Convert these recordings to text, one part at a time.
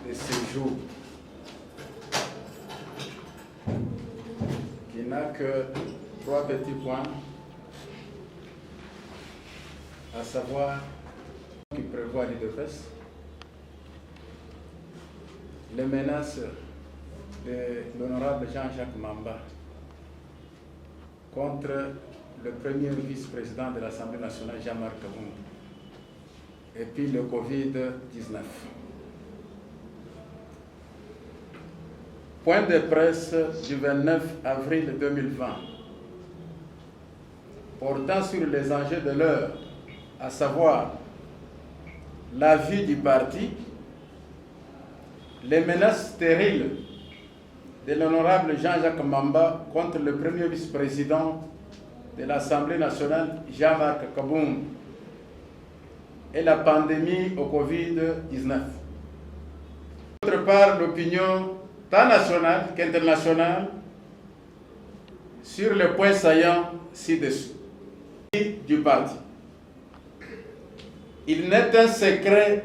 de ce jour, qui n'a que 3 petits points, à savoir qui prévoit l'IDPES, les menaces de l'honorable Jean-Jacques Mamba contre le premier vice-président de l'Assemblée nationale, Jean-Marc Kaboum, et puis le Covid-19. Point de presse du 29 avril 2020, portant sur les enjeux de l'heure, à savoir la vie du parti, les menaces stériles de l'honorable Jean-Jacques Mamba contre le premier vice-président de l'Assemblée nationale, Jean-Marc Kaboum, et la pandémie au Covid-19. D'autre part, l'opinion tant nationale qu'internationale sur les points saillants ci-dessous du parti. Il n'est un secret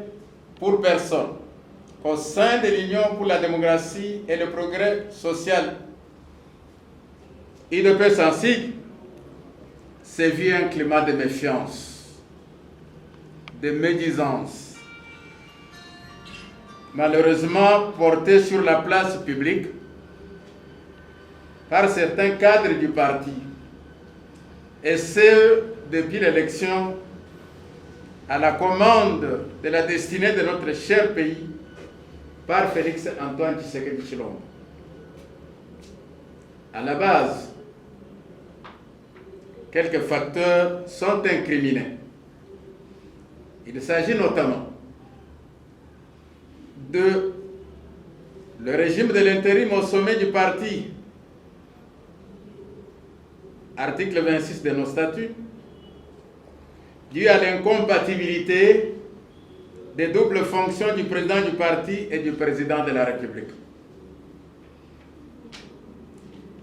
pour personne qu'au sein de l'Union pour la démocratie et le progrès social, UDPS en sigle, sévit un climat de méfiance, de médisance, malheureusement porté sur la place publique par certains cadres du parti, et ce depuis l'élection à la commande de la destinée de notre cher pays par Félix Antoine Tshisekedi Tshilombo. À la base, quelques facteurs sont incriminés. Il s'agit notamment de le régime de l'intérim au sommet du parti, article 26 de nos statuts, dû à l'incompatibilité des doubles fonctions du président du parti et du président de la République.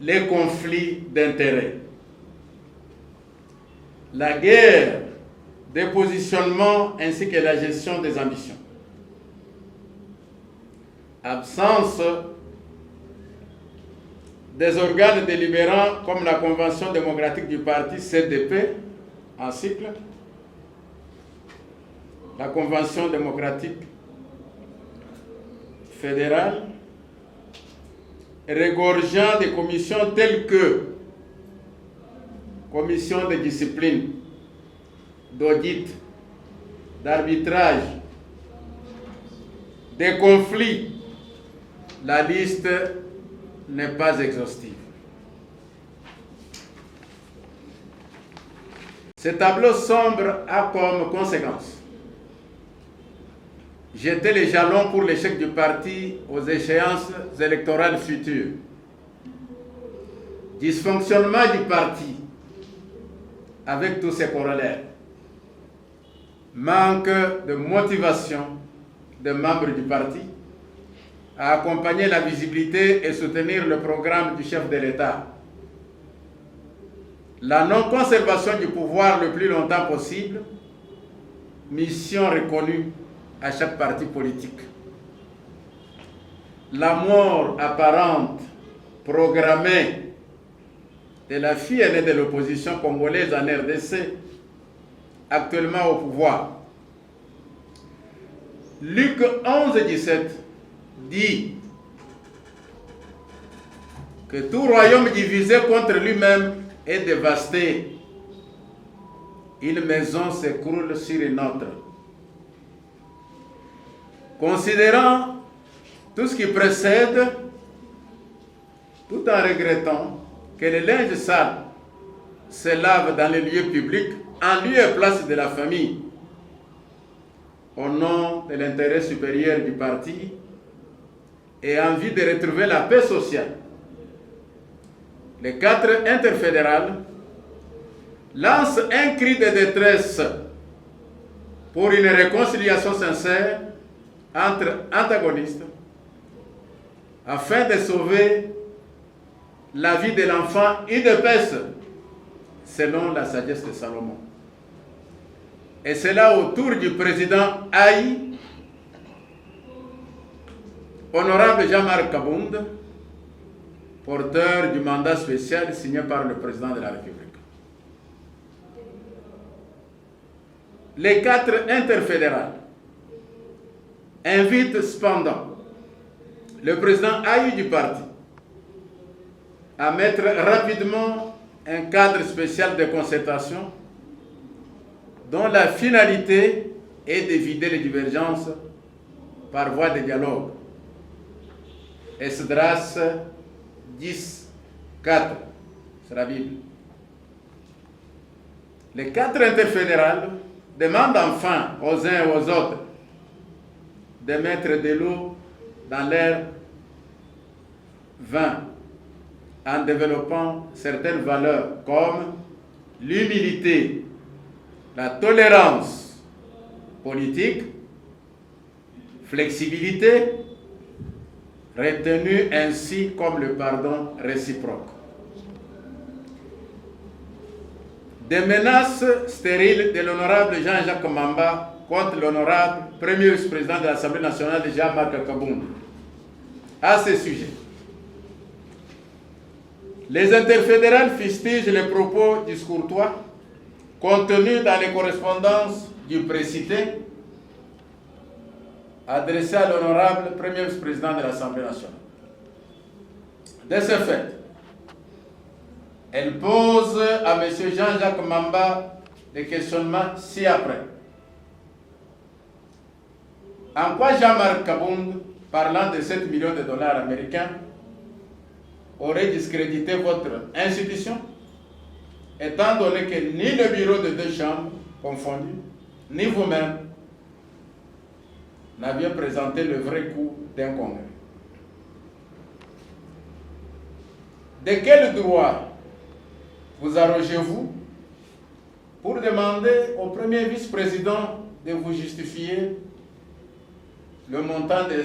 Les conflits d'intérêts, la guerre des positionnements ainsi que la gestion des ambitions. Absence des organes délibérants comme la Convention démocratique du parti CDP en cycle, la Convention démocratique fédérale, regorgeant des commissions telles que commission de discipline, d'audit, d'arbitrage, des conflits. La liste n'est pas exhaustive. Ce tableau sombre a comme conséquence jeter les jalons pour l'échec du parti aux échéances électorales futures. Dysfonctionnement du parti avec tous ses corollaires. Manque de motivation des membres du parti à accompagner la visibilité et soutenir le programme du chef de l'État. La non-conservation du pouvoir le plus longtemps possible, mission reconnue à chaque parti politique. La mort apparente, programmée, de la fille aînée de l'opposition congolaise en RDC, actuellement au pouvoir. Luc 11-17 dit que tout royaume divisé contre lui-même est dévasté. Une maison s'écroule sur une autre. Considérant tout ce qui précède, tout en regrettant que le linge sale se lave dans les lieux publics, en lieu et place de la famille, au nom de l'intérêt supérieur du parti, et en vue de retrouver la paix sociale, les 4 interfédérales lancent un cri de détresse pour une réconciliation sincère entre antagonistes, afin de sauver la vie de l'enfant UDPS, selon la sagesse de Salomon. Et c'est là autour du président Haï Honorable Jean-Marc Kabound, porteur du mandat spécial signé par le président de la République. Les 4 interfédérales invitent cependant le président AI du parti à mettre rapidement un cadre spécial de concertation dont la finalité est d'éviter les divergences par voie de dialogue. Esdras 10, 4, c'est la Bible. Les 4 interfédérales demandent enfin aux uns et aux autres de mettre de l'eau dans leur vin en développant certaines valeurs comme l'humilité, la tolérance politique, flexibilité, retenue ainsi comme le pardon réciproque. Des menaces stériles de l'honorable Jean-Jacques Mamba contre l'honorable premier vice-président de l'Assemblée nationale, Jean-Marc Kabound. À ce sujet, les interfédérales fustigent les propos discourtois contenus dans les correspondances du précité adressées à l'honorable premier vice-président de l'Assemblée nationale. De ce fait, elle pose à M. Jean-Jacques Mamba des questionnements ci-après. En quoi Jean-Marc Kabound, parlant de 7 millions de dollars américains, aurait discrédité votre institution, étant donné que ni le bureau de 2 chambres confondues, ni vous-même n'aviez présenté le vrai coût d'un congrès? De quel droit vous arrogez-vous pour demander au premier vice-président de vous justifier le montant de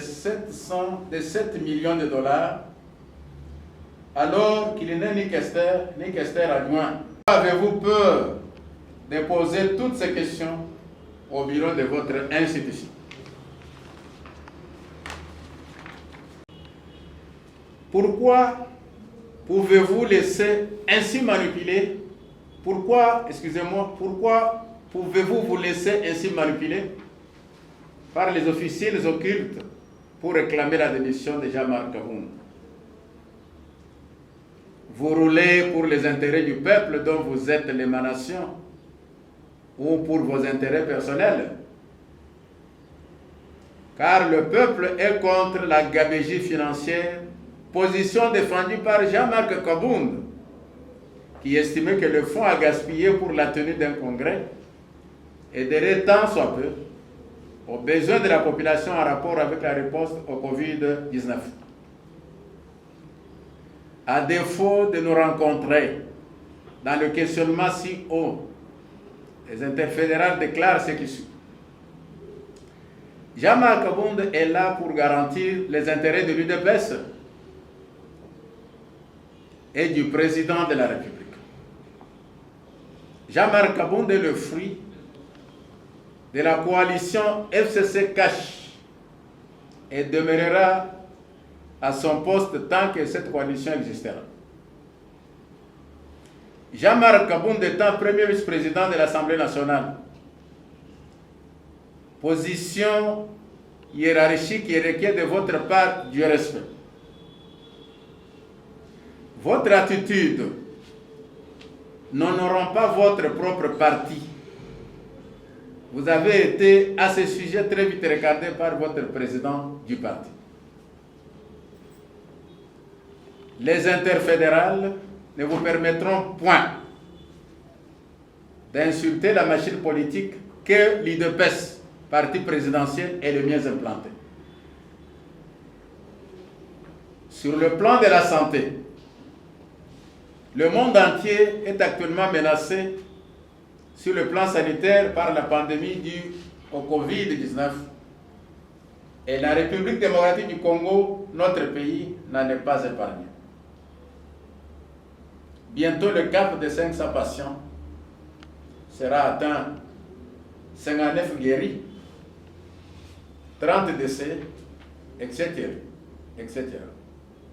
7 millions de dollars alors qu'il n'est ni questeur adjoint? Avez-vous peur de poser toutes ces questions au bureau de votre institution? Pourquoi pouvez-vous laisser ainsi manipuler? Pourquoi pouvez-vous vous laisser ainsi manipuler par les officiels occultes pour réclamer la démission de Jean-Marc Kabound? Vous roulez pour les intérêts du peuple dont vous êtes l'émanation ou pour vos intérêts personnels? Car le peuple est contre la gabegie financière, position défendue par Jean-Marc Kabound, qui estimait que le fonds à gaspiller pour la tenue d'un congrès aiderait tant soit peu aux besoins de la population en rapport avec la réponse au Covid-19. À défaut de nous rencontrer dans le questionnement si haut, les interfédérales déclarent ce qui suit. Jean-Marc Kabound est là pour garantir les intérêts de l'UDPS et du président de la République. Jean-Marc Kabound est le fruit de la coalition FCC Cash et demeurera à son poste tant que cette coalition existera. Jean-Marc Kabound étant premier vice-président de l'Assemblée nationale, position hiérarchique qui requiert de votre part du respect. Votre attitude n'honorant pas votre propre parti. Vous avez été à ce sujet très vite regardé par votre président du parti. Les interfédérales ne vous permettront point d'insulter la machine politique que l'UDPS, parti présidentiel, est le mieux implanté. Sur le plan de la santé, le monde entier est actuellement menacé sur le plan sanitaire par la pandémie due au Covid-19. Et la République démocratique du Congo, notre pays, n'en est pas épargné. Bientôt, le cap de 500 patients sera atteint. 59 guéris, 30 décès, etc. etc.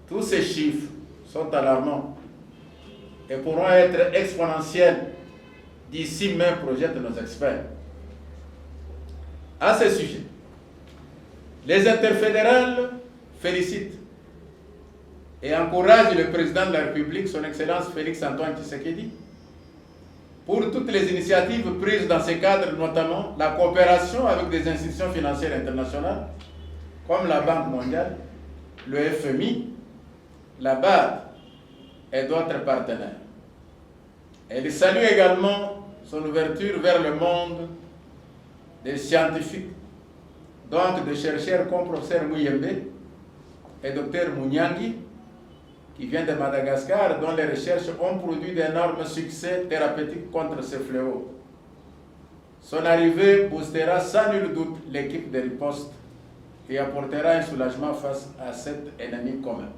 Tous ces chiffres sont alarmants et pourront être exponentiels d'ici même, projettent nos experts. À ce sujet, les interfédérales félicitent et encouragent le président de la République, son Excellence Félix-Antoine Tshisekedi, pour toutes les initiatives prises dans ce cadre, notamment la coopération avec des institutions financières internationales comme la Banque mondiale, le FMI, la BAD et d'autres partenaires. Elle salue également son ouverture vers le monde des scientifiques, donc des chercheurs comme professeur Muyembe et docteur Munyangi, qui vient de Madagascar, dont les recherches ont produit d'énormes succès thérapeutiques contre ce fléau. Son arrivée boostera sans nul doute l'équipe de riposte et apportera un soulagement face à cet ennemi commun.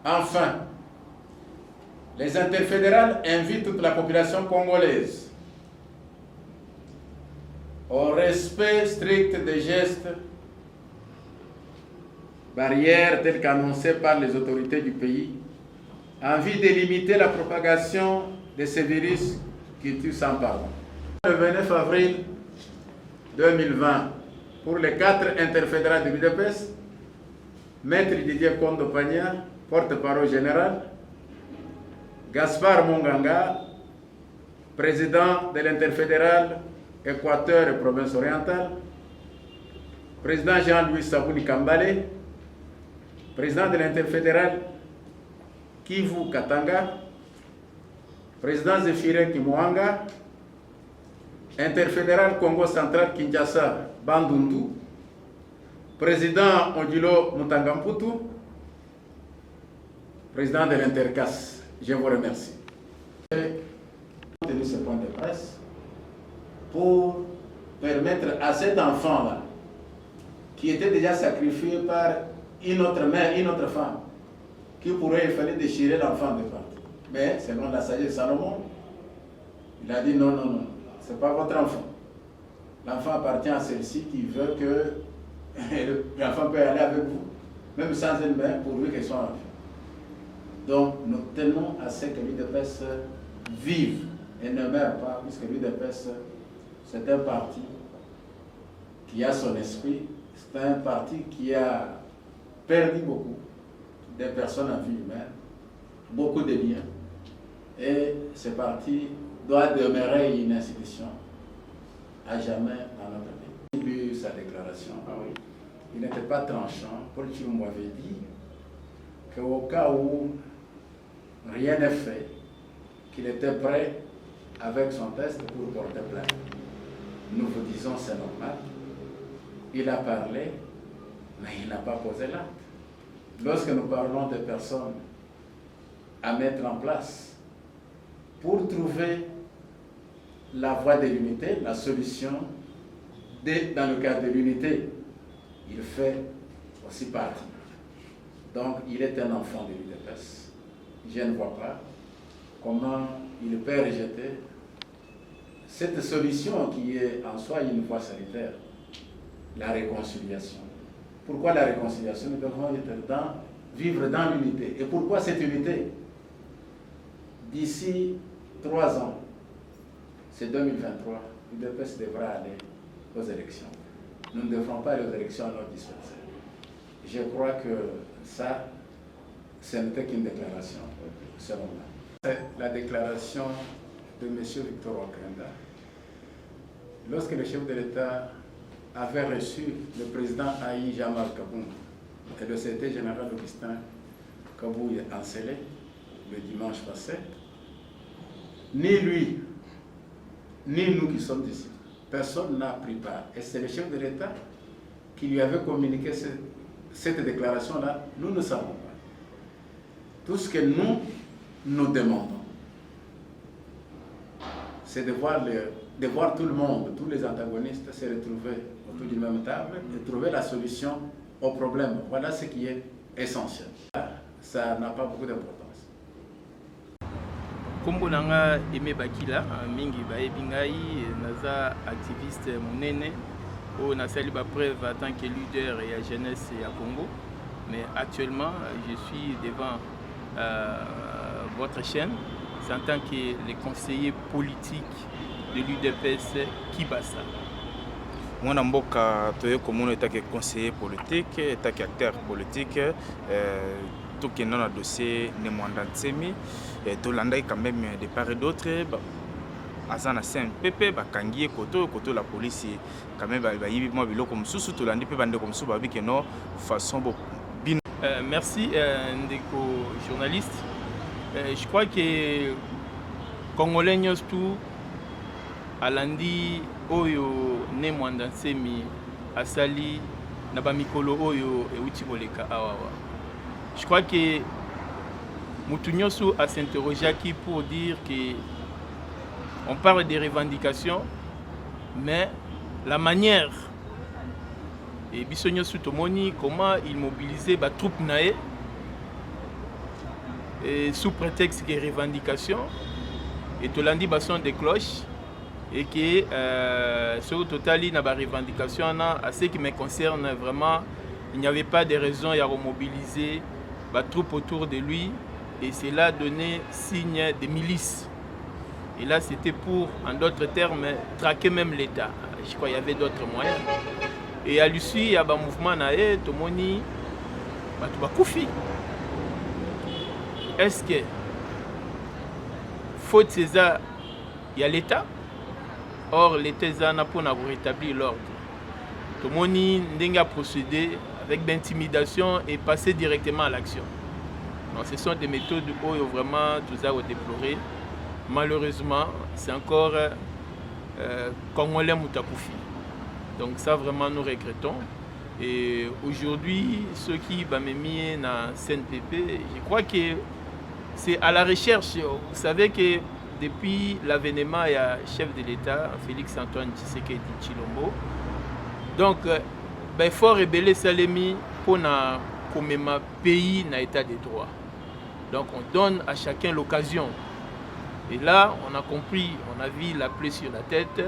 Enfin, les interfédérales invitent toute la population congolaise au respect strict des gestes barrières telles qu'annoncées par les autorités du pays, en vue de limiter la propagation de ces virus qui tuent sans pardon. Le 29 avril 2020, pour les 4 interfédérales de l'UDPS, Maître Didier Kondo-Pagna, porte-parole général, Gaspard Monganga, président de l'interfédérale Équateur et Province orientale, président Jean-Louis Sabouni Kambale, président de l'interfédérale Kivu Katanga, président Zéphiré Kimwanga, interfédéral Congo central Kinshasa Bandundu, président Odilo Mutangamputu, président de l'Intercas. Je vous remercie. J'ai tenu ce point de presse pour permettre à cet enfant-là, qui était déjà sacrifié par une autre mère, une autre femme, qui pourrait, il fallait déchirer l'enfant de partout. Mais selon la sagesse de Salomon, il a dit non, non, non, ce n'est pas votre enfant. L'enfant appartient à celle-ci qui veut que l'enfant peut aller avec vous, même sans une mère, pourvu qu'elle soit en vie. Donc nous tenons à ce que l'UDPS vive et ne meure pas, puisque l'UDPS, c'est un parti qui a son esprit, c'est un parti qui a perdu beaucoup de personnes en vie humaine, beaucoup de biens. Et ce parti doit demeurer une institution à jamais dans notre pays. Il a lu sa déclaration, il n'était pas tranchant. Paul Chilombo avait dit qu'au cas où rien n'est fait, qu'il était prêt avec son test pour porter plainte. Nous vous disons c'est normal. Il a parlé, mais il n'a pas posé l'acte. Lorsque nous parlons de personnes à mettre en place pour trouver la voie de l'unité, la solution, dans le cadre de l'unité, il fait aussi partie. Donc il est un enfant de l'UDPS. Je ne vois pas comment il peut rejeter cette solution qui est en soi une voie sanitaire, la réconciliation. Pourquoi la réconciliation? Nous devons vivre dans l'unité. Et pourquoi cette unité? D'ici 3 ans, c'est 2023, l'UDPS devra aller aux élections. Nous ne devrons pas aller aux élections à notre dispensaire. Je crois que ça, ce n'était qu'une déclaration, selon moi. C'est la déclaration de M. Victor Wakanda. Lorsque le chef de l'État avait reçu le président Aïe Jamal Kaboum et le secrétaire général Augustin Kabouye Ancelé le dimanche passé, ni lui, ni nous qui sommes ici, personne n'a pris part. Et c'est le chef de l'État qui lui avait communiqué cette déclaration-là. Nous ne savons pas. Tout ce que nous demandons, c'est de voir tout le monde, tous les antagonistes se retrouver autour d'une même table et trouver la solution au problème. Voilà ce qui est essentiel. Ça n'a pas beaucoup d'importance. Kombo nanga Aimé Bakila mingi bayebi ngai naza activiste monene on a salué ma preuve en tant que leader et à jeunesse et à Congo. Mais actuellement, je suis devant votre chaîne, c'est en tant que le conseiller politique de l'UDPS Kibasa. Moi, je suis conseiller politique, acteur politique. Tout qui est dans le dossier Nemwanda Ntsemi. Tout l'anda quand même de part et d'autre. Azana CNPP, Bakangi, Koto, la police, quand même, moi, comme sous tout l'andi, bande comme sous, avec une façon. Merci, Ndeko, journaliste. Je crois que Congolais tout alandi oyo Nemwanda Ntsemi asali na bamikolo oyo euti koleka awawa. Je crois que Moutounyosu a s'interrogé pour dire que on parle des revendications, mais la manière et Bissonyosu Tomoni, comment il mobilisait les troupes naé sous prétexte des revendications et tout lundi basson des cloches et que sur le total il y a des revendications à ce qui me concerne vraiment il n'y avait pas de raison à remobiliser les troupes autour de lui et cela donnait signe de milices. Et là, c'était pour, en d'autres termes, traquer même l'État. Je crois qu'il y avait d'autres moyens. Et à l'issue, il y a un mouvement, tout le monde a koufi. Est-ce que, faute César, il y a l'État? Or, l'État n'a pas rétabli l'ordre. Tout le monde a procédé avec d'intimidation et passé directement à l'action. Donc, ce sont des méthodes où vraiment tout ça a déploré. Malheureusement, c'est encore Congolais Moutakoufi. Donc ça, vraiment, nous regrettons. Et aujourd'hui, ceux qui m'ont mis dans CNPP, je crois que c'est à la recherche. Vous savez que depuis l'avènement, il y a le chef de l'État, Félix-Antoine Tshisekedi Tshilombo. Donc, il faut rebeller Salemi pour que pays dans l'état de droit. Donc, on donne à chacun l'occasion. Et là, on a compris, on a vu la plaie sur la tête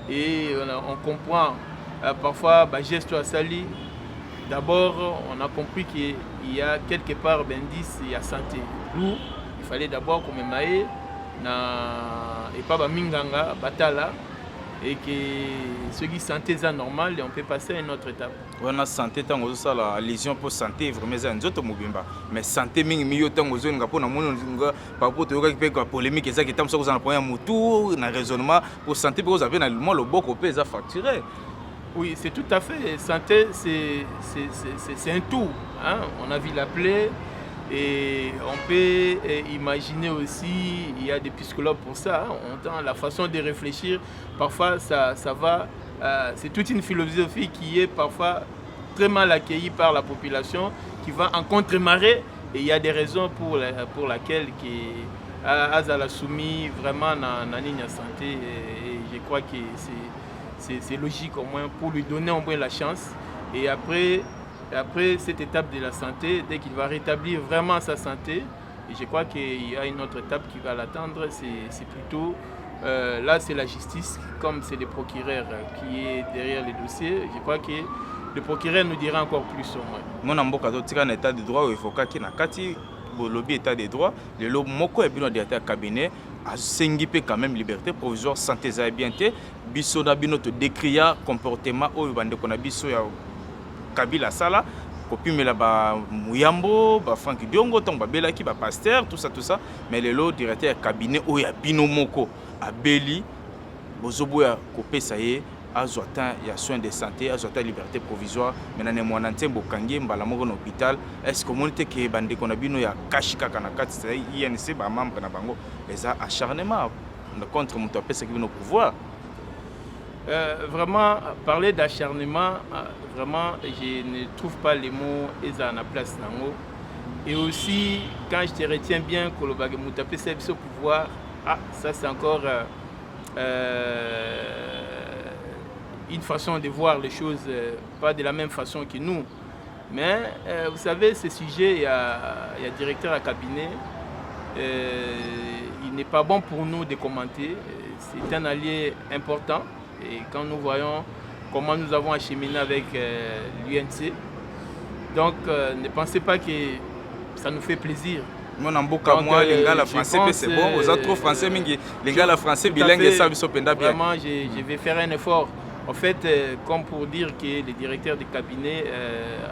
et on comprend parfois les gestes à sali. D'abord, on a compris qu'il y a quelque part d'indice et à santé. D'où il fallait d'abord qu'on m'aille et pas Minganga, Batala, et que ceux qui santé est normal, et on peut passer à une autre étape. On a santé tant que ça la lésion pour santé vraiment c'est un autre mobimba mais santé mingi miyo tant que on pour na mono par rapport au cas polémique ça qui tam ça on prend un motu na raisonnement pour santé pour vous avez le mot le beaucoup peut ça facturer. Oui, c'est tout à fait santé c'est un tout hein? On a vu la plaie et on peut imaginer aussi il y a des psychologues pour ça hein? On entend la façon de réfléchir parfois ça va. C'est toute une philosophie qui est parfois très mal accueillie par la population, qui va en contre-marée. Et il y a des raisons pour lesquelles Azala soumis vraiment dans la ligne santé. Et je crois que c'est logique au moins pour lui donner au moins la chance. Et après cette étape de la santé, dès qu'il va rétablir vraiment sa santé, et je crois qu'il y a une autre étape qui va l'attendre, c'est plutôt... là, c'est la justice, comme c'est le procureur qui est derrière les dossiers. Je crois que le procureur nous dira encore plus au moins. Mon amboka dotika na état de droit il faut qu'il na kati lobby état de droit le lob moko et bino directeur cabinet a sengi pe quand même liberté provisoire santé za bien té biso na bino to décria comportement oyo bande kona biso ya Kabila sala kopimela ba Muyambo ba Frank Diongo tong ba belaki ba pasteur tout ça mais le lot directeur cabinet oyo ya bino moko abeli bozoboya kopesa ye azwata ya soins de santé azwata liberté provisoire maintenant mwana ntembo kangi mbala moko na hôpital est-ce que monite ke bande kona bino ya kashika kana kati INC ba membre na bango les acharnement contre muto apesa ki bino pouvoir. Vraiment parler d'acharnement vraiment je ne trouve pas les mots eza na place nango. Et aussi quand je te retiens bien que le bagage muto apesa biso pouvoir. Ah, ça c'est encore une façon de voir les choses, pas de la même façon que nous. Mais vous savez, ce sujet, il y a directeur à cabinet, il n'est pas bon pour nous de commenter. C'est un allié important. Et quand nous voyons comment nous avons acheminé avec l'UNC. Donc ne pensez pas que ça nous fait plaisir. Mon amboka moi lingala français c'est bon, vous êtes trop français mingi lingala français bilingue ça biso penda bien. Vraiment je vais faire un effort. En fait, comme pour dire que le directeur du cabinet,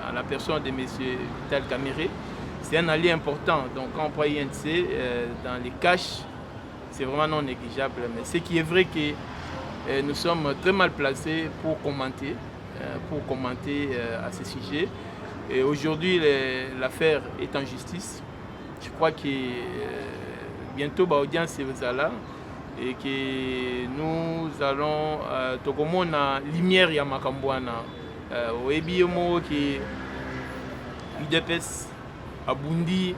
à la personne de M. Vital Caméré, c'est un allié important. Donc quand on prend INC, dans les caches, c'est vraiment non négligeable. Mais ce qui est vrai que nous sommes très mal placés pour commenter à ce sujet. Et aujourd'hui, l'affaire est en justice. Je crois que bientôt l'audience est là. Et que nous allons tokomona lumière ya makambwana oyebi mo ki UDPS abundi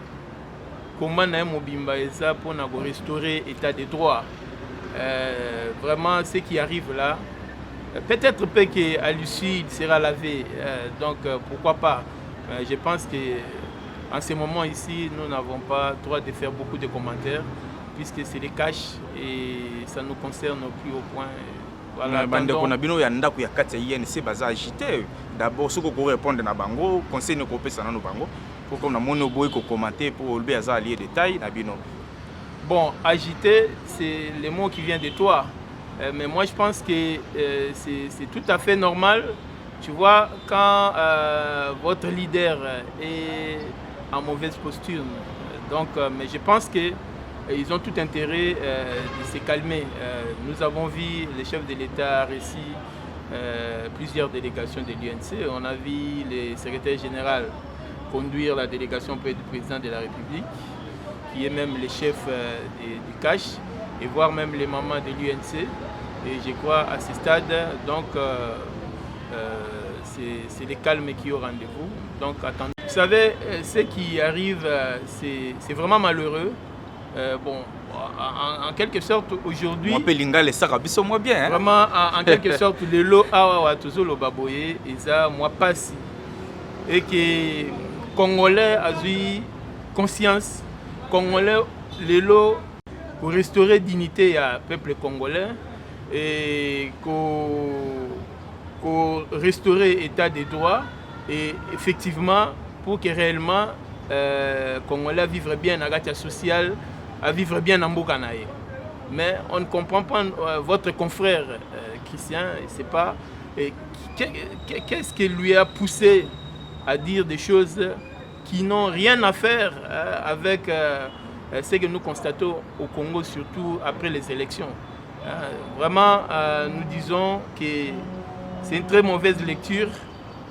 comment na mobimba eza pour na restaurer état de droit. Vraiment ce qui arrive là, peut-être qu'à l'issue il sera lavé, donc pourquoi pas. Je pense que en ce moment ici nous n'avons pas le droit de faire beaucoup de commentaires, puisque c'est des caches et ça nous concerne au plus haut point. Voilà, d'abord, ce qu'on répondre à Bango, conseil ne coupe ça dans Bango, pour qu'on a monoboy commenter pour le BAZA lié détail. Bon, agiter, c'est le mot qui vient de toi. Mais moi, je pense que c'est tout à fait normal. Tu vois, quand votre leader est en mauvaise posture. Donc, mais je pense que ils ont tout intérêt de se calmer. Nous avons vu les chefs de l'État récit plusieurs délégations de l'UNC. On a vu le secrétaire général conduire la délégation auprès du président de la République, qui est même le chef du CACH, et voir même les mamans de l'UNC. Et je crois à ce stade, donc c'est le calme qui est au rendez-vous. Donc attendez. Vous savez, ce qui arrive, c'est vraiment malheureux. Bon, en quelque sorte, aujourd'hui, vraiment, en quelque sorte, le lot a toujours le baboye, et ça, moi, passe. Et que Congolais a eu conscience, Congolais, le lot, pour restaurer dignité à peuple congolais, et pour restaurer l'état des droits, et effectivement, pour que réellement, Congolais vivre bien dans la sociale, à vivre bien en Mbokanaye. Mais on ne comprend pas votre confrère Christian, c'est pas qu'est-ce qui lui a poussé à dire des choses qui n'ont rien à faire avec ce que nous constatons au Congo, surtout après les élections. Vraiment, nous disons que c'est une très mauvaise lecture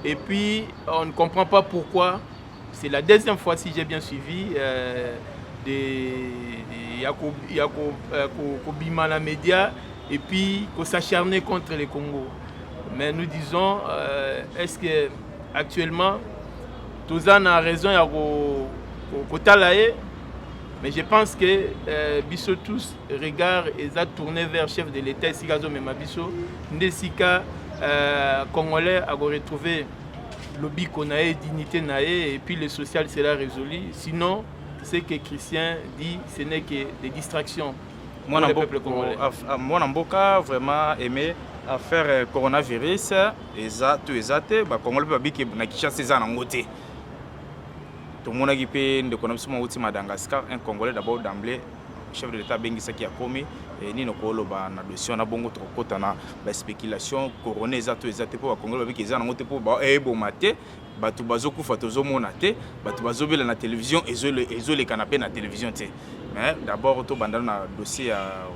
et puis on ne comprend pas pourquoi. C'est la deuxième fois, si j'ai bien suivi, Kobima la média et puis qu'on s'acharner contre les Congo. Mais nous disons, est-ce que actuellement, Tozan a raison à Kotalaye, mais je pense que Bisso tous regardent et ça tourné vers le chef de l'État, Sigazo Memabiso, Ndesika Congolais a retrouvé lobby qu'on a, dignité naé, et puis le social sera résolu. Sinon, ce que Christian dit, ce n'est que des distractions pour le peuple congolais. Moi, Namboka vraiment aimé à faire coronavirus, et ça, tout exact, bah Congolais pas bien na Kinshasa ça na ngote. Tout le monde qui peut de connaître mon Madagascar, un Congolais d'abord d'emblée, chef de l'État Bengi Saki a commis et ni no kolo ba na dossier na bongo trop kota na ba spéculation corona za tout exact pour Congolais avec ils en ngote pour ba bon maté batu bazoku fatozo monate batu bazobela na télévision ezo les canapé na télévision té. Mais d'abord to bandana na dossier à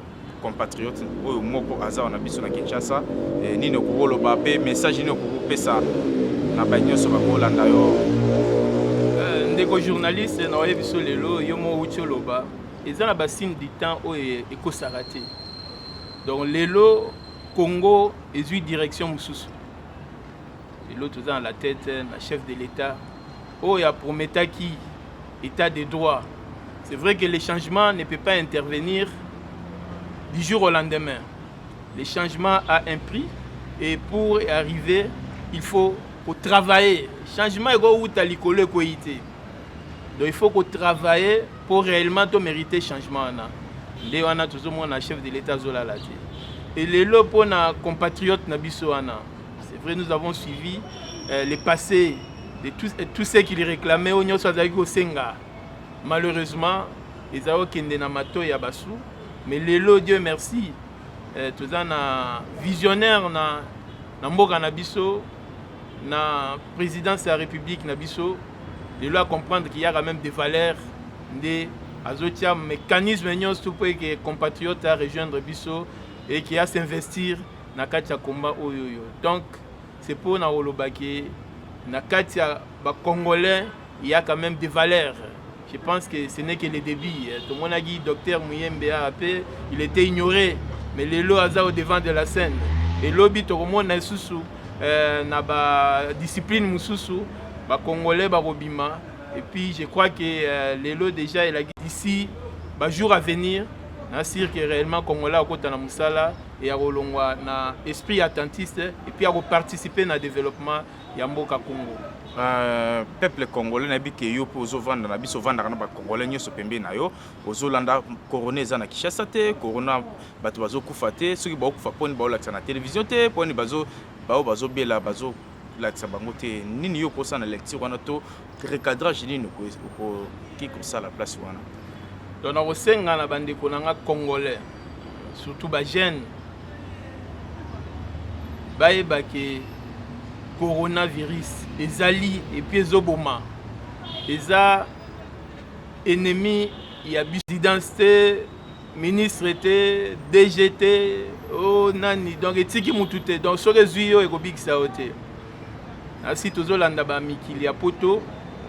compatriotes oyo moko aza na biso na Kinshasa ni no kolo ba pe message ni ko pesa na ba nyoso ba kolanda yo ndeko journaliste na oyebi so lelo yo mo ucholoba ils ont la bassine du temps où éco s'arrêter. Donc l'élo Congo est une direction moussous. L'élo tout dans la tête, la chef de l'État. Oh il y a prometté qui état des droits. C'est vrai que les changements ne peuvent pas intervenir du jour au lendemain. Les changements a un prix et pour y arriver, il faut travailler. Changement est où tu as l'école coïté. Donc il faut qu'on travaille pour réellement mériter changement. Nous avons toujours mon chef de l'État Zola. Et les lots pour nos compatriotes Nabisoana, C'est vrai, nous avons suivi les passés de tous ceux qui les réclamaient au Nyos Azaki Senga. Malheureusement, ils ont kende na mato ya basu, mais lelo Dieu merci, tous un visionnaire na mboka na biso, na présidence de la République na biso, lelo à comprendre qu'il y a quand même des valeurs des azotia mécanisme nyos tout pour que compatriotes à rejoindre biso et qui a s'investir na katia combat oyoyo. Donc c'est pour na olobaki na katia ba congolais, il y a quand même des valeurs. Je pense que ce n'est que le début. Tout le monde a dit docteur Mouyembe AP, il était ignoré, mais les lois sont au devant de la scène. Et lobby tout le monde na susu na ba discipline mususu ba congolais ba robima. Et puis je crois que les lois déjà il a d'ici ba jour à venir, na sûr que réellement congolais à côté na musala et à rolongwa na esprit attentiste et puis à participer na développement ya mboka Congo. Peuple congolais nabi ke yo po ozovanda na biso vanda na ba congolais nyoso pembe na yo ozolanda corona eza na Kinshasa te, corona bato bazokufa te, soki baokufa poni baolakisa na télévision te, poni bazobela bazolakisa bango te. Nini yo posa na lecture wana to recadrage nini okoki kosala place wana? Donc nakosenga na bandeko nanga congolais surtout ba jeune bayeba ke coronavirus ezali et puis ezoboma eza ennemi ya présidence te, ministre te, DG te, oh nani, donc etiki mutu te, donc soki ezwi yo ekobikisa yo te. Asi tozolanda ba mikili ya poto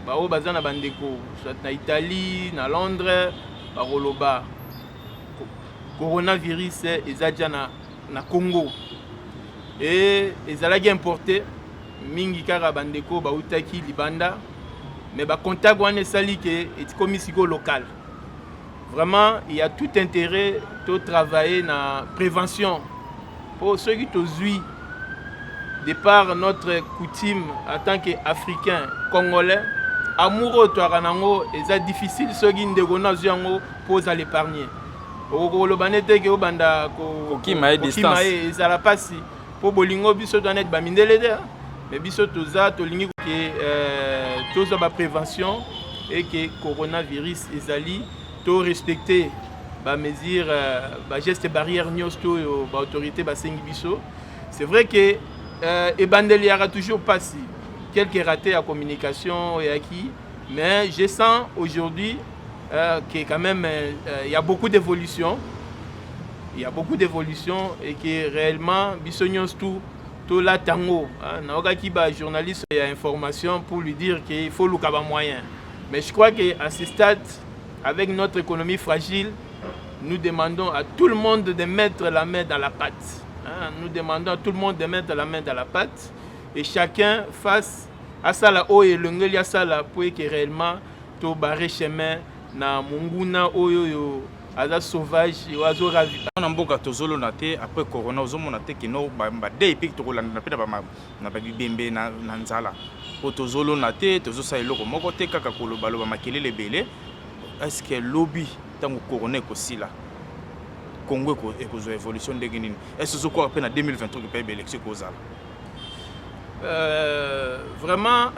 bao baza na bandeko soit na Italie, na Londres, bakoloba coronavirus eza dia na Congo et ezalaki importé mingi kaka bandeko bautaki libanda, mais ba contact wana esali ke etikomi siko local. Vraiment, il y a tout intérêt de travailler na prévention pour ceux qui tozui de par notre coutume en tant qu'Africains, Congolais, amoureux to aranango eza difficile ceux qui ndeko na yango pour l'épargner. Okolobanete ke obanda ko kima distance ezala pasi po bolingo biso doit être ba mindele de. Mais biso toza tolingi ke toza ba prévention et que coronavirus ezali to respecter ba mesure ba geste barrière nyos to ba autorité ba sengi biso. C'est vrai que ebandeli yara toujours passé quelques ratés à communication et acquis, mais je sens aujourd'hui que quand même il y a beaucoup d'évolution. Il y a beaucoup d'évolution et que réellement biso nyos tout la tango, naoka ki ba journaliste il y a information pour lui dire qu'il faut le moyen. Mais je crois qu'à ce stade, avec notre économie fragile, nous demandons à tout le monde de mettre la main dans la pâte. Nous demandons à tout le monde de mettre la main dans la pâte et chacun face à ça la haut et l'ongel à ça la pour que réellement tout barrer chemin na munguna oyo aza sauvage et oiseau ravi. On a mboka tozolo na te après corona ozomona te kino ba day pic to kolanda na pena ba na ba bibembe na nzala. Po tozolo na te tozo sa eloko moko te kaka koloba loba makelele belé. Est-ce que lobby tango corona ko sila Congo ko ekozwa évolution de nini? Est-ce que ko après na 2023 pe élection ko zala? Vraiment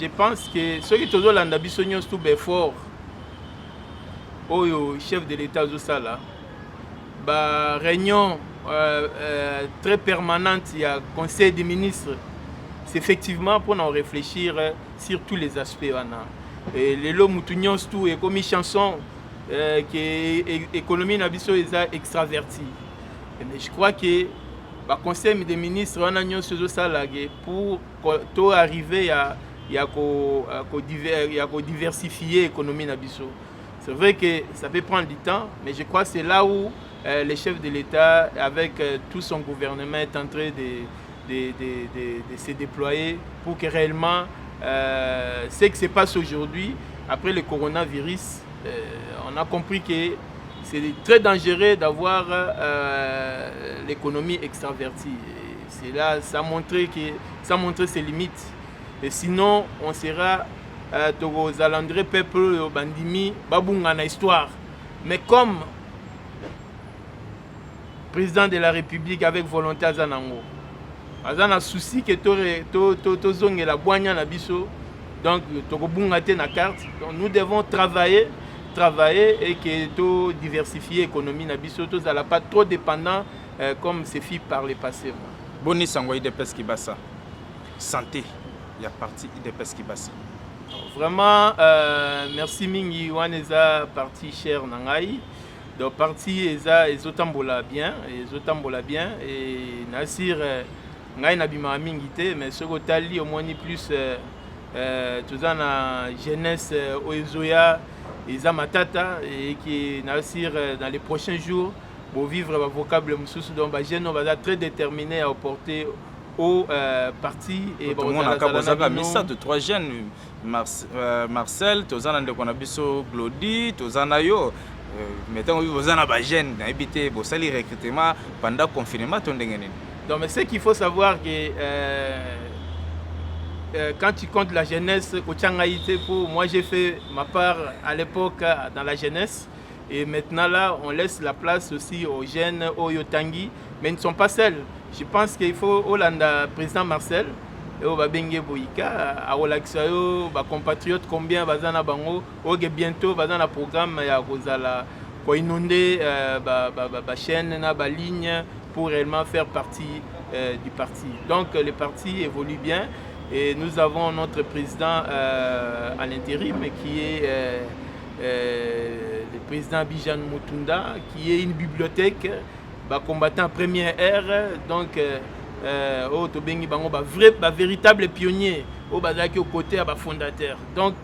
je pense que ceux qui tozolo landa biso nyos tout fort oyo chef de l'État Zosala, ba réunion très permanente, il y a conseil des ministres, c'est effectivement pour en réfléchir sur tous les aspects. Et les lots moutunions tout et comme une chanson que l'économie nabiso est extravertie. Mais je crois que le conseil des ministres on a union sur Zosala pour tout arriver à diversifier l'économie nabiso. C'est vrai que ça peut prendre du temps, mais je crois que c'est là où le chef de l'État, avec tout son gouvernement, est en train de se déployer pour que réellement ce qui se passe aujourd'hui, après le coronavirus, on a compris que c'est très dangereux d'avoir l'économie extravertie. C'est là, ça a montré ses limites. Et sinon, on sera aux alandrés peuple bandimi babunga na histoire. Mais comme président de la République avec volonté à Zanango, aza na souci que tozongela bwanya na biso, donc tokobunga te na carte. Donc nous devons travailler et que to diversifier l'économie na biso, tozala pas trop dépendant comme c'est fait par le passé. Boni sango IDPS Kibasa santé ya parti IDPS Kibasa. Vraiment merci mingi waneza parti cher nangai. Donc parti ezotambola bien et Nasir ngai na bima mingi te, mais ce que au moins plus toza na jeunesse oezoya eza matata et qui Nasir dans les prochains jours pour vivre le vocable mususu, donc les jeunes va être très déterminés à apporter au parti et bon on a kabozaka misa de 3 jeunes Marcel tozana ndeko na biso Glody tozana yo mettons vous en avez jeunes habité bo sali recrutement pendant confinement ton ndengene. Donc mais ce qu'il faut savoir que quand tu comptes la jeunesse moi j'ai fait ma part à l'époque dans la jeunesse. Et maintenant là, on laisse la place aussi aux jeunes, aux Yotangi, mais ils ne sont pas seuls. Je pense qu'il faut Hollanda, président Marcel, et au Babenge Boïka, à Olaxayo, ba compatriotes combien bazana bango, oge bientôt bazana programme ya Rosala pour inonder ba chaîne na ba ligne pour réellement faire partie du parti. Donc le parti évolue bien et nous avons notre président à l'intérim qui est le président Bijan Mutunda, qui est une bibliothèque combattant première ère, donc véritable pionnier au côté fondateur. Donc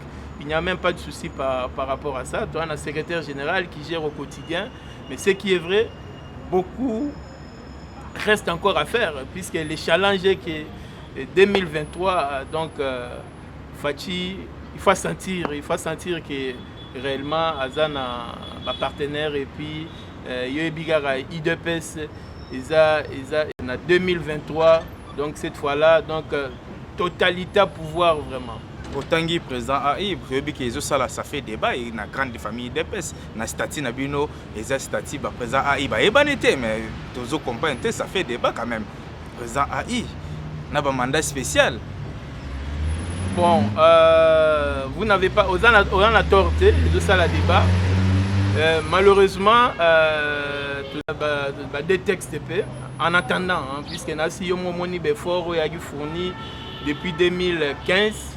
il n'y a même pas de souci par rapport à ça. Tu as un secrétaire général qui gère au quotidien, mais ce qui est vrai, beaucoup reste encore à faire, puisque les challenges que 2023, donc Fachi, il faut sentir que réellement Azana partenaire et puis Yoebigara IDPS en 2023, donc cette fois-là, donc totalité à pouvoir vraiment. Otangi président AI, ça fait débat, il y a une grande famille IDPS, na stati nabino, et stati président AI, mais tous comprennent, ça fait débat quand même. Président AI, n'a pas mandat spécial. Bon, vous n'avez pas, on a torté de ça la débat. Malheureusement, des textes en attendant, hein, puisque Nasi Yomomoni Befort a fourni depuis 2015,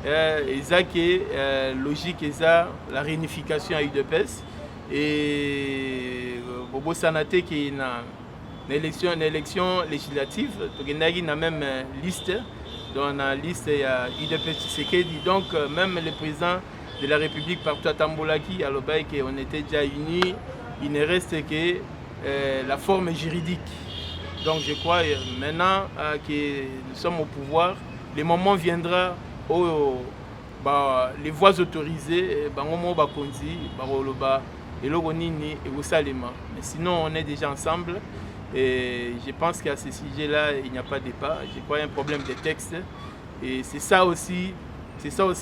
et ça qui est logique, et ça, la réunification à UDPS. Et Bobo Sanate qui est une élection législative, il y a même liste. Dans la liste, il y a IDPS Tshisekedi. Donc, même le président de la République partout à Tambolaki, à l'Obaï, on était déjà unis. Il ne reste que la forme juridique. Donc, je crois maintenant que nous sommes au pouvoir, le moment viendra où les voies autorisées, mais sinon, on est déjà ensemble. Et je pense qu'à ce sujet-là, il n'y a pas de débat. Je crois qu'il y a un problème de texte. Et c'est ça aussi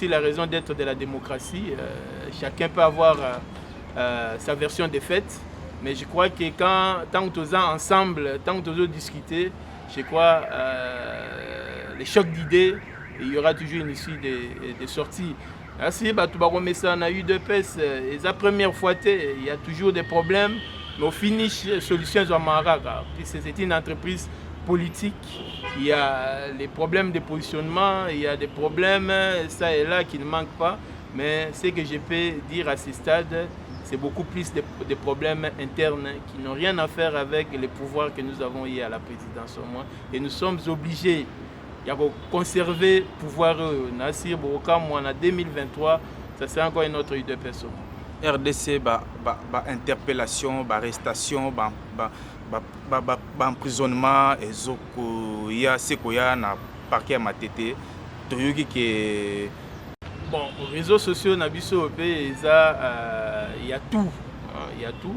la raison d'être de la démocratie. Chacun peut avoir sa version des faits. Mais je crois que tant que nous sommes ensemble, tant que nous discutons, je crois les chocs d'idées, il y aura toujours une issue de sortie. Si on a eu deux PES, et la première fois, il y a toujours des problèmes. Mais au finish, solution c'est une entreprise politique. Il y a les problèmes de positionnement, il y a des problèmes, ça et là, qui ne manquent pas. Mais ce que je peux dire à ce stade, c'est beaucoup plus de problèmes internes qui n'ont rien à faire avec les pouvoirs que nous avons eu à la présidence au moins. Et nous sommes obligés de conserver le pouvoir. Nassir Boroka, moi, en 2023, ça c'est encore une autre idée personnelle. RDC, interpellation, arrestation, emprisonnement, et il y a ce qu'il y a dans le parquet à Matete. Bon, aux réseaux sociaux, il y a tout. Il y a tout.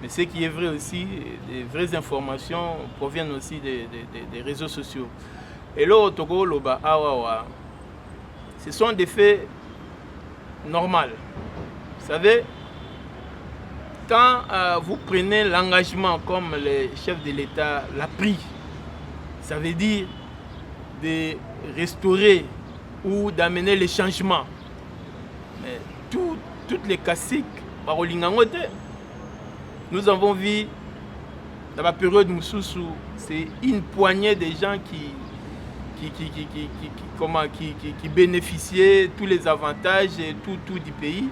Mais ce qui est vrai aussi, les vraies informations proviennent aussi des réseaux sociaux. Et là, ce sont des faits normaux. Vous savez, quand vous prenez l'engagement comme le chef de l'État l'a pris ça veut dire de restaurer ou d'amener les changements. Mais toutes les classiques, nous avons vu dans la période Moussoussou, c'est une poignée de gens qui bénéficiaient tous les avantages et tout du pays.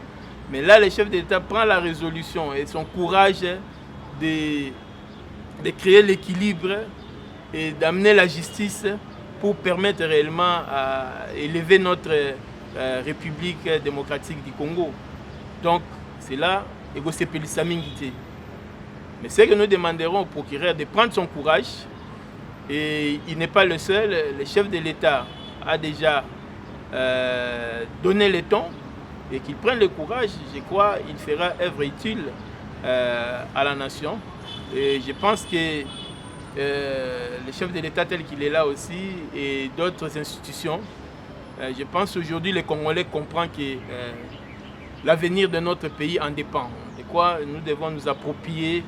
Mais là, le chef d'État prend la résolution et son courage de créer l'équilibre et d'amener la justice pour permettre réellement à élever notre République démocratique du Congo. Donc, c'est là, mais c'est que nous demanderons au procureur de prendre son courage. Et il n'est pas le seul. Le chef de l'État a déjà donné le ton et qu'il prenne le courage. Je crois qu'il fera œuvre utile à la nation. Et je pense que le chef de l'État tel qu'il est là aussi et d'autres institutions, je pense aujourd'hui les Congolais comprennent que l'avenir de notre pays en dépend. De quoi nous devons nous approprier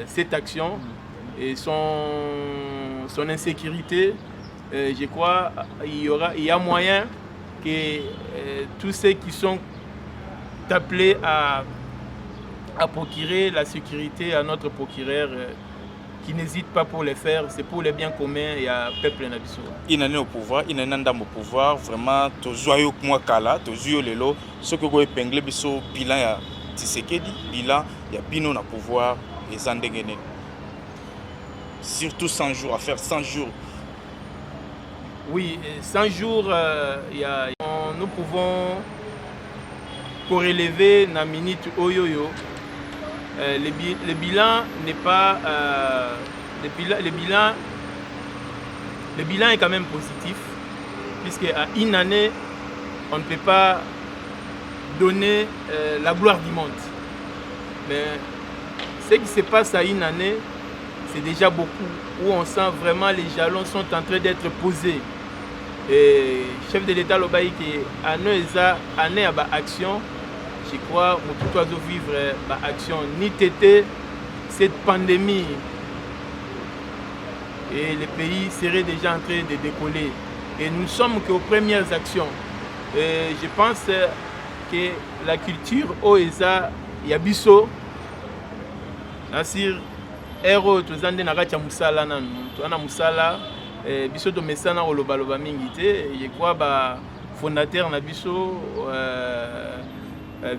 cette action et son insécurité. Je crois qu'il y a moyen que tous ceux qui sont appelés à procurer la sécurité à notre procureur, qui n'hésite pas pour le faire, c'est pour le bien commun et à peuple nabiso. Il est au pouvoir, il est au pouvoir, vraiment, to joyeux moi kala, to joyeux lelo, ce que vous épinglez biso bilan ya Tshisekedi, bilan ya bino na pouvoir et zandengene. Surtout 100 jours, à faire 100 jours. Oui, 100 jours, nous pouvons corrélever na minute oyoyo. Le bilan n'est pas le bilan est quand même positif, puisque à une année on ne peut pas donner la gloire du monde, mais ce qui se passe à une année, c'est déjà beaucoup, où on sent vraiment les jalons sont en train d'être posés. Et chef de l'État lobaï qui année à action. Je crois que nous devons vivre l'action ni tété cette pandémie et le pays serait déjà en train de décoller. Et nous sommes qu'aux premières actions. Et je pense que la culture OESA Yabiso, Nasir, Ero, Tozande Naracha Moussala, Tuana Moussala, Biso de Messana Olobaloba Mingite, je crois que fondateur Nabiso.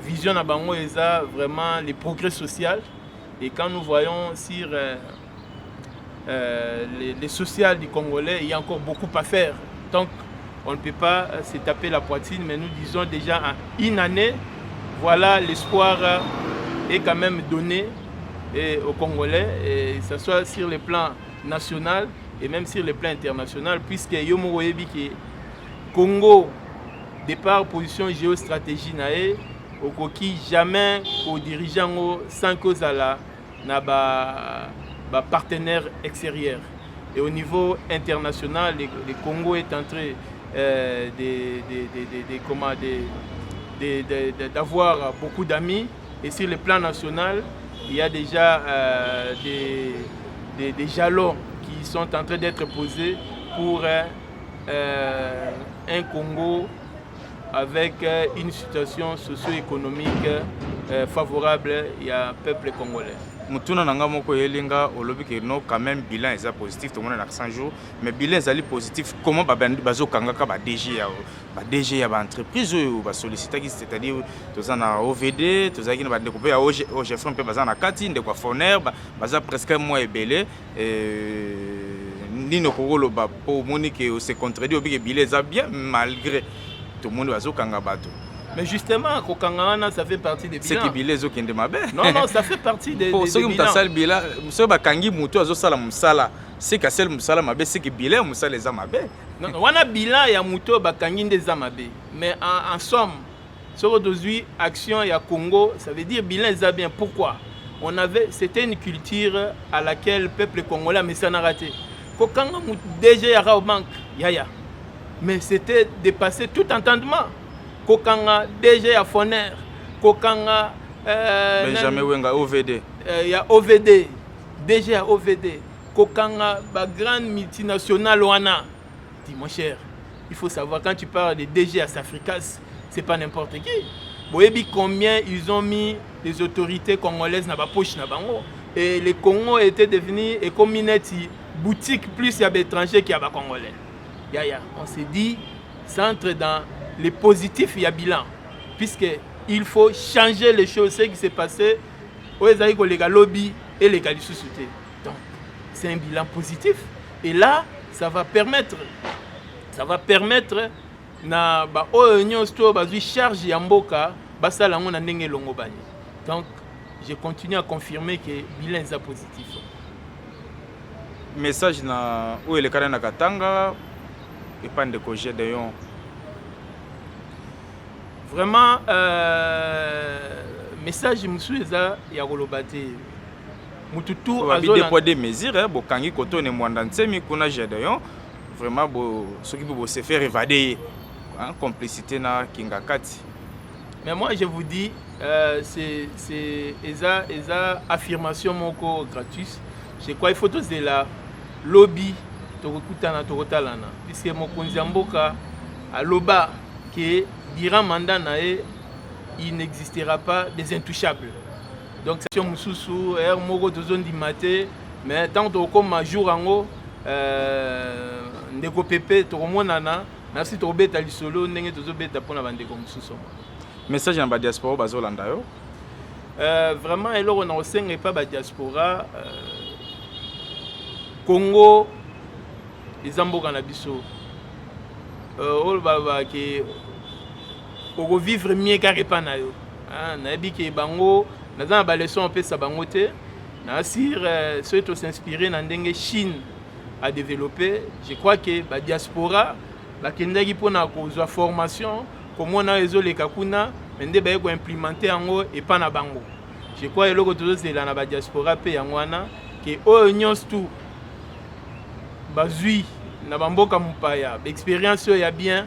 Vision à Bango est vraiment les progrès sociaux. Et quand nous voyons sur les sociales du Congolais, il y a encore beaucoup à faire. Donc on ne peut pas se taper la poitrine, mais nous disons déjà en une année, voilà l'espoir est quand même donné aux Congolais, et que ce soit sur le plan national et même sur le plan international, puisque Yomo Oyebi qui Congo, départ position géostratégie nae, au coquille jamais aux dirigeants sans cause à la partenaire extérieur. Et au niveau international, le Congo est en train d'avoir beaucoup d'amis. Et sur le plan national, il y a déjà des jalons qui sont en train d'être posés pour un Congo avec une situation socio-économique favorable au peuple congolais. Mutuna nanga moko yelinga olobi que non quand même bilan est positif, tout le monde a 100 jours, mais bilan est positif, comment bazo kangaka ba DG ya ba entreprise ou ba solliciter, c'est-à-dire tous en OVD, tous qui ba découper à OGF un peu bazana kati de quoi foner baza presque un mois ebelé ni no kolo ba pour monique se contredit obi que bilan est bien malgré tout le monde bazo kanga bato. Mais justement, Kokangana, ça fait partie des bilans. C'est qui bilans qui sont mabe. Non, ça fait partie des bilans. Ceux qui ont bilan, ceux qui kangi muto azo sala musala, c'est que celle musala mabe, c'est que bilan musala les amabe. Non, on a bilan ya muto ba kangi des amabe. Mais en somme, sur aujourd'hui action ya Congo, ça veut dire bilan est bien. Pourquoi? C'était une culture à laquelle le peuple congolais mais ça n'a raté. Kokanga déjà ya au banque, yaya. Mais c'était dépassé tout entendement. Kokanga DG à Foner, Kokanga Benjamin Wenga OVD. Il y a OVD, DG à OVD. kokanga ba grande multinationale wana. Dis mon cher, il faut savoir quand tu parles de DG à Africas, c'est pas n'importe qui. Boyebi combien ils ont mis les autorités congolaises na ba poche na bango. Et le Congo était devenu comme une boutique plus il y a des étrangers qu'il y a des Congolais. On s'est dit, centre dans les positifs, il y a bilan. Puisqu'il faut changer les choses, ce qui s'est passé aux les lobby et les société. Donc, c'est un bilan positif. Et là, ça va permettre na ba union sto bazui charge ya mboka basala ngona ndenge longo bani. Donc, je continue à confirmer que le bilan est positif. Message na où est le Katanga et pas de projet d'ailleurs. Vraiment, message monsieur eza ya kolobate. Mututu azola des mesures bo kangi koto ne mwanda nsemi kuna Gédéon vraiment bo ce qui peut se faire évader en complicité na Kingakati. Mais moi je vous dis c'est eza affirmation moko gratuite. Je crois il faut tous de la lobby tokutana tokotalana puisque mokonzi mboka aloba que durant mandat nae il n'existera pas des intouchables. Donc c'est mususu moko tozondi maté mais tant tokoma jour ango ndeko pepe tokomonana merci tobeta lisolo ndenge tozobeta pona bandeko mususu. Message en diaspora bazolanda yo vraiment eloko na osenga pas ba diaspora Congo ezamboka na biso ol baba ke oko vivre mieux karepa na yo na bi ke bango na ba leçon pe sa bango te na sir ceux to s'inspirer na ndenge Chine a développé. Je crois que ba diaspora ba kendaki pona kozwa formation komona ezoleka kuna mende ba ko implémenter yango et pas na bango. Je crois eloko tozozela na ba diaspora pe yango wana ke o nyonso tout bazui na bamboka mupaya expérience ya bien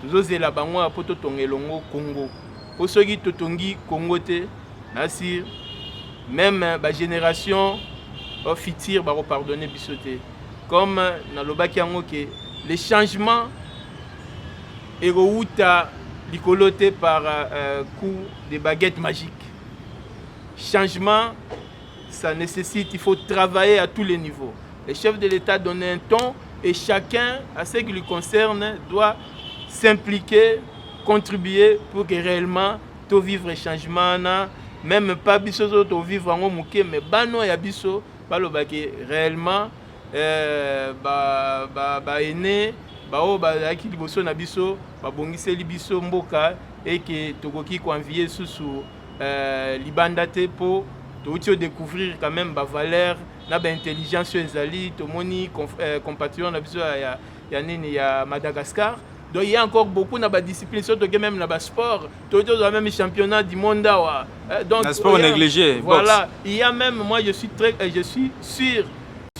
tozozela bango po totongelongo Congo po soki totongi Congo te nasir même ba génération future ba pardonner biso te comme na lobaki yango ke les changements erouta likoloté par coup de baguettes magiques. Changement, ça nécessite, il faut travailler à tous les niveaux. Le chef de l'État donne un ton et chacun, à ce qui lui concerne, doit s'impliquer, contribuer pour que réellement tout vivre le changement, même pas biso to vivre en mouké, mais bano ya biso, réellement aîné bao bazaki liboso na biso babongiseli biso mboka et que tokoki convier sous libanda te po to découvrir quand même ba valeur na ba intelligence ezali tomoni compatriotes na biso ya nini ya Madagascar. Donc il y a encore beaucoup na ba discipline surtout même na ba sport to même championnat du monde wa donc un sport négligé. Voilà, il y a même moi je suis sûr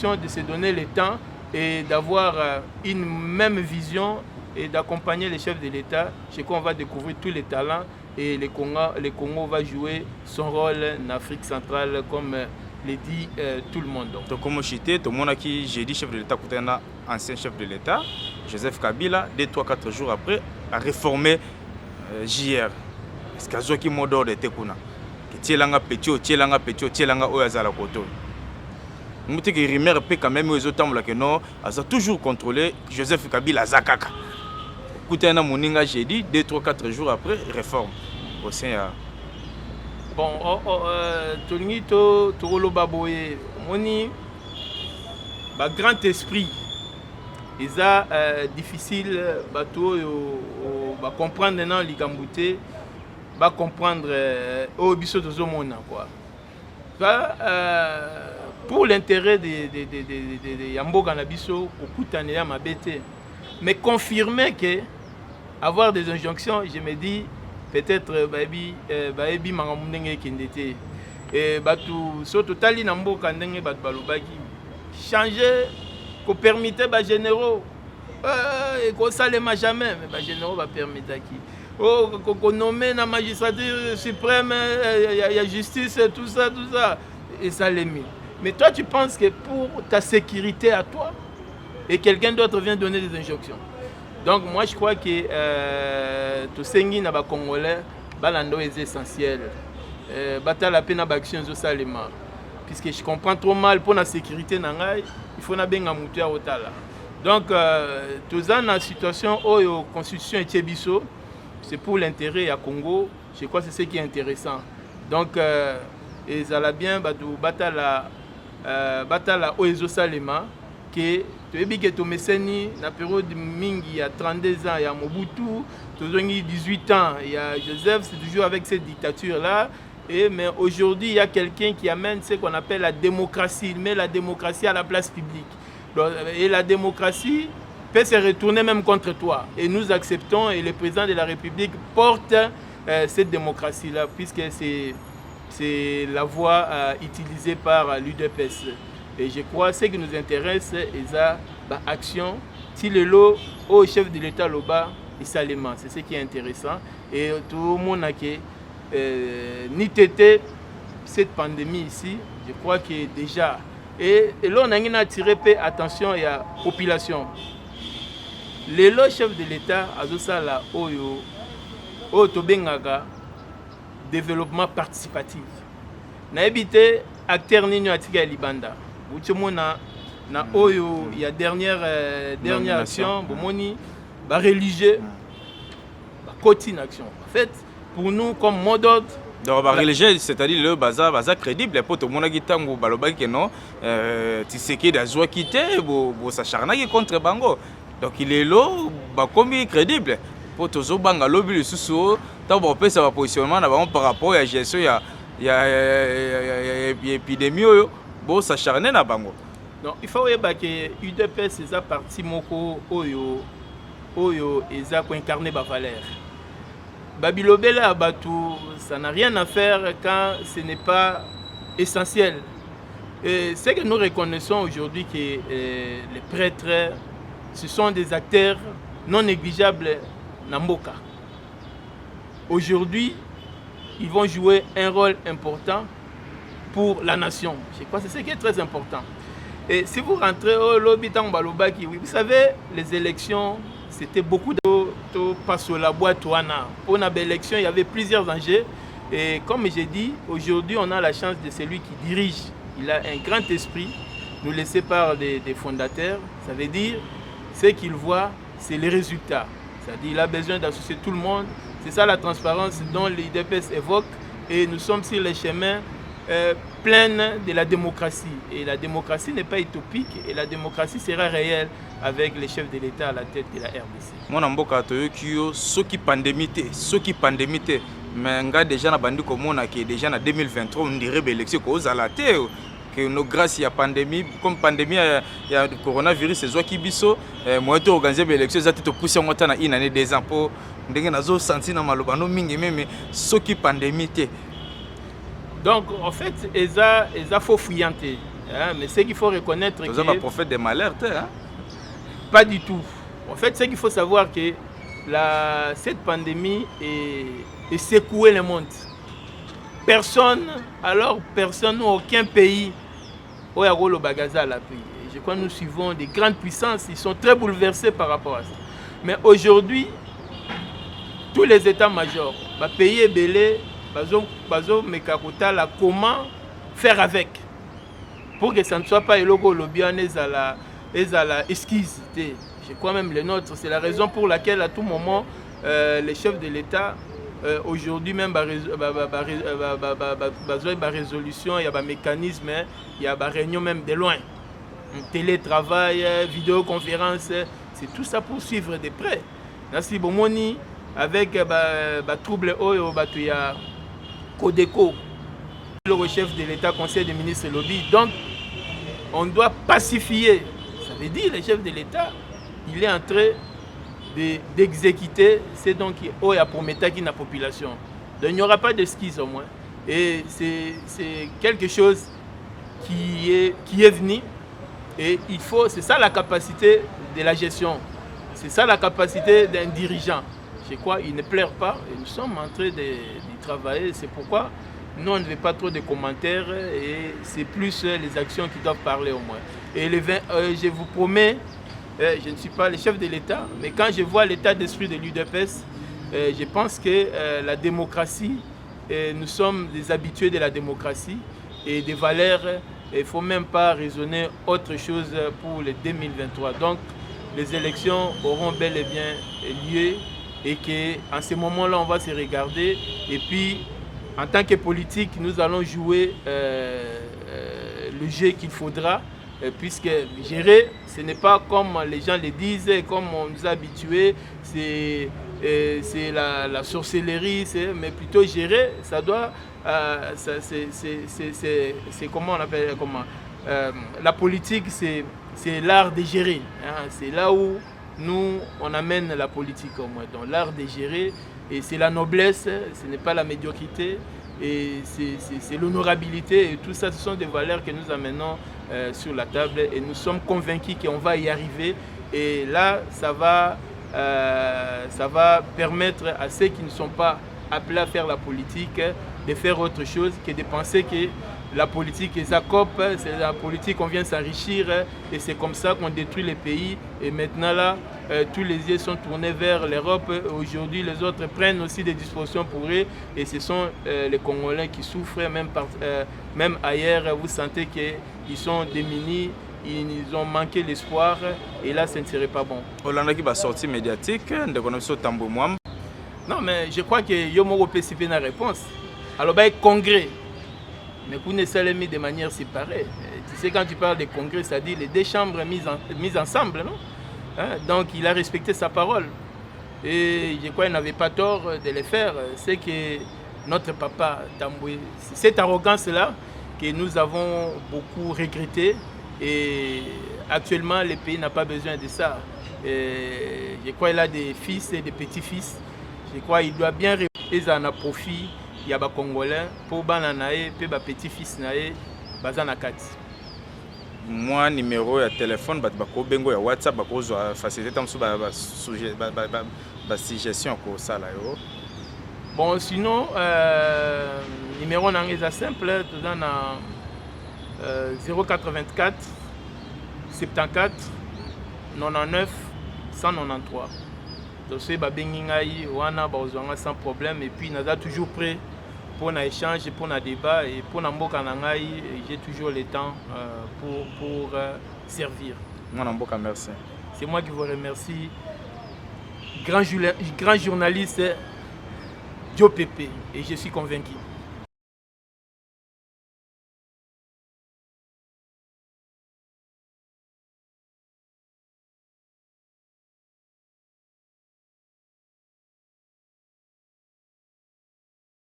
de se donner le temps et d'avoir une même vision et d'accompagner les chefs de l'État. Je crois qu'on va découvrir tous les talents et le Congo va jouer son rôle en Afrique centrale comme le dit tout le monde. Donc comme chité, tout le monde qui j'ai dit chef de l'État, ancien chef de l'État, Joseph Kabila, 2-3-4 jours après, a réformé JR. Est-ce qu'il y a qui modore de Tekuna? Tielanga Petio, Tielanga Petio, Tielanga Oyazala Koto. Nous avons dit que quand même les autres que non, a toujours contrôlé Joseph Kabila Zakaka. Écoutez, j'ai dit 2-3-4 jours après, réforme au sein. Bon, Tonito, Torolo Baboye, Moni, grand esprit, c'est difficile de comprendre maintenant les Gambouté, de comprendre au biso de Zomona quoi. Pour l'intérêt de Yambo Ganabiso, mais confirmer que avoir des injonctions, je me dis peut-être baebi mangamundenge kindete et batu surtout tali nambo kandenge batu balobaki changer ko permettre ba généraux et ko salema jamais mais ba généraux ba permettre qui ko nommer na magistrature suprême il y a justice tout ça et ça les mis Mais toi, tu penses que pour ta sécurité à toi, et quelqu'un d'autre vient donner des injonctions. Donc moi, je crois que tout ce qui est congolais, c'est essentiel. Batala pena baction zo salema. Puisque je comprends trop mal pour la sécurité nangai, il faut na benga mutu otala. Donc tout ça dans la situation où la constitution est tchebiso, c'est pour l'intérêt à Congo. Je crois que c'est ce qui est intéressant. Donc et ça l'a bien batala oezo salema que tu es que tu meseni na période mingi il y a 32 ans, il y a Mobutu, tu as 18 ans, il y a Joseph, c'est toujours avec cette dictature là. Mais aujourd'hui, il y a quelqu'un qui amène ce qu'on appelle la démocratie. Il met la démocratie à la place publique. Et la démocratie peut se retourner même contre toi. Et nous acceptons, et le président de la République porte cette démocratie-là, puisque c'est la voie utilisée par l'UDPS. Et je crois que ce qui nous intéresse, c'est l'action. Si le lot au chef de l'État là-bas, et salement, c'est ce qui est intéressant. Et tout le monde a que ni tété cette pandémie ici, je crois que déjà. Et là, on a attiré attention à la population. Le chef de l'État a dit ça là, au Tobengaga, développement participatif. Na évité acteur nino atika libanda. Utsomona na oyo il y a dernière action, bomoni ba religieux ba continue action. En fait, pour nous comme mot d'ordre donc ba religieux, c'est-à-dire le baza crédible pour tout le monde qui tango baloba que non Tshisekedi azwa quitter bo s'acharna contre bango. Donc il est là ba comme crédible pour tozo banga lobi le susu ta ba pesa ba positionnement na ba par rapport à gestion il y a épidémie bo s'acharner na bango. Donc il faut que UDPS c'est ça parti moko oyo eza ko incarner ba valeur. Babilobela Batu, ça n'a rien à faire quand ce n'est pas essentiel. C'est que nous reconnaissons aujourd'hui que les prêtres, ce sont des acteurs non négligeables Namboka. Aujourd'hui, ils vont jouer un rôle important pour la nation. Je crois que c'est ce qui est très important. Et si vous rentrez au lobby Tambalobaki, vous savez, les élections, c'était beaucoup de passe sur la boîte. Pour une élection, il y avait plusieurs enjeux. Et comme j'ai dit, aujourd'hui, on a la chance de celui qui dirige. Il a un grand esprit, nous laissé par des fondateurs. Ça veut dire, ce qu'il voit, c'est les résultats. C'est-à-dire qu'il a besoin d'associer tout le monde. C'est ça la transparence dont l'IDPS évoque. Et nous sommes sur les chemins pleine de la démocratie. Et la démocratie n'est pas utopique et la démocratie sera réelle avec les chefs de l'État à la tête de la RDC. Mon amboka toyokio soki pandémie mais nga déjà na bandi komona que déjà na 2023 on dirait élection ko zala te que nos grâce ya pandémie comme pandémie ya coronavirus c'est zo ki biso moi to organiser élection za to pousser ngota na une année des ans pour ndenge nazo sentir na maloba no mingi même soki pandémie te. Donc, en fait, il faut fouillanter. Hein, mais ce qu'il faut reconnaître... Vous avez un prophète des malheurs, hein? Pas du tout. En fait, ce qu'il faut savoir que cette pandémie est secouée le monde. Personne, aucun pays, au Yagolo Bagaza l'a pris. Je crois que nous suivons des grandes puissances, ils sont très bouleversés par rapport à ça. Mais aujourd'hui, tous les états-majors, le pays est belé. Bazo Mekakotala, comment faire avec pour que ça ne soit pas le lobby à la esquisse. Je crois même les nôtres. C'est la raison pour laquelle à tout moment les chefs de l'État aujourd'hui même résolution, il y a un mécanisme, il y a une réunion même de loin. Télétravail, vidéoconférence, c'est tout ça pour suivre de près. Merci Bomoni avec trouble Codeco, le chef de l'État, Conseil des ministres lobby. Donc, on doit pacifier. Ça veut dire le chef de l'État, il est en train d'exécuter ce donc il y a pour mettre qui la population. Donc, il n'y aura pas d'esquisse au moins. Et c'est quelque chose qui est venu. Et c'est ça la capacité de la gestion. C'est ça la capacité d'un dirigeant. Je crois qu'il ne pleure pas et nous sommes en train de travailler. C'est pourquoi nous on ne veut pas trop de commentaires et c'est plus les actions qui doivent parler au moins. Et je vous promets, je ne suis pas le chef de l'État, mais quand je vois l'état d'esprit de l'UDPS, je pense que la démocratie, nous sommes des habitués de la démocratie et des valeurs, il ne faut même pas raisonner autre chose pour le 2023. Donc les élections auront bel et bien lieu et qu'en ce moment-là, on va se regarder et puis en tant que politique, nous allons jouer le jeu qu'il faudra, puisque gérer, ce n'est pas comme les gens le disent, comme on nous a habitués, c'est la sorcellerie, mais plutôt gérer, ça doit, c'est comment on appelle, comment la politique, c'est l'art de gérer, hein, c'est là où nous, on amène la politique au moins, dans l'art de gérer. Et c'est la noblesse, ce n'est pas la médiocrité, et c'est l'honorabilité. Et tout ça, ce sont des valeurs que nous amenons sur la table. Et nous sommes convaincus qu'on va y arriver. Et là, ça va permettre à ceux qui ne sont pas appelés à faire la politique de faire autre chose que de penser que la politique est COP, c'est la politique, on vient s'enrichir et c'est comme ça qu'on détruit les pays. Et maintenant là, tous les yeux sont tournés vers l'Europe. Aujourd'hui, les autres prennent aussi des dispositions pour eux et ce sont les Congolais qui souffrent, même ailleurs, vous sentez qu'ils sont démunis, ils ont manqué l'espoir et là, ce ne serait pas bon. Hollande qui va sortir médiatique, de connaître Tambo Mwam. Non, mais je crois que Yomo peut s'y faire une réponse. Alors, il y a un congrès. Mais vous ne savez mis de manière séparée. Tu sais, quand tu parles de congrès, c'est-à-dire les deux chambres mises ensemble, non? Hein? Donc, il a respecté sa parole. Et je crois qu'il n'avait pas tort de le faire. C'est que notre papa Tamboué, c'est cette arrogance-là que nous avons beaucoup regretté. Et actuellement, le pays n'a pas besoin de ça. Et je crois qu'il a des fils et des petits-fils. Je crois qu'il doit bien répondre à profit. Il y a des Congolais pour les petits-fils bazan na kati. Moi numéro de téléphone bengo ya WhatsApp faciliter tam suggestion ko sala yo. Bon sinon numéro est simple, tu donnes 084 74 99 193. Donc c'est babengi ngai wana bazwanga sans problème et puis naza toujours prêt pour un échange, pour un débat et pour un mboka nangai, j'ai toujours le temps pour servir. Mon mboka, merci. C'est moi qui vous remercie. Grand journaliste Joe Pépé et je suis convaincu.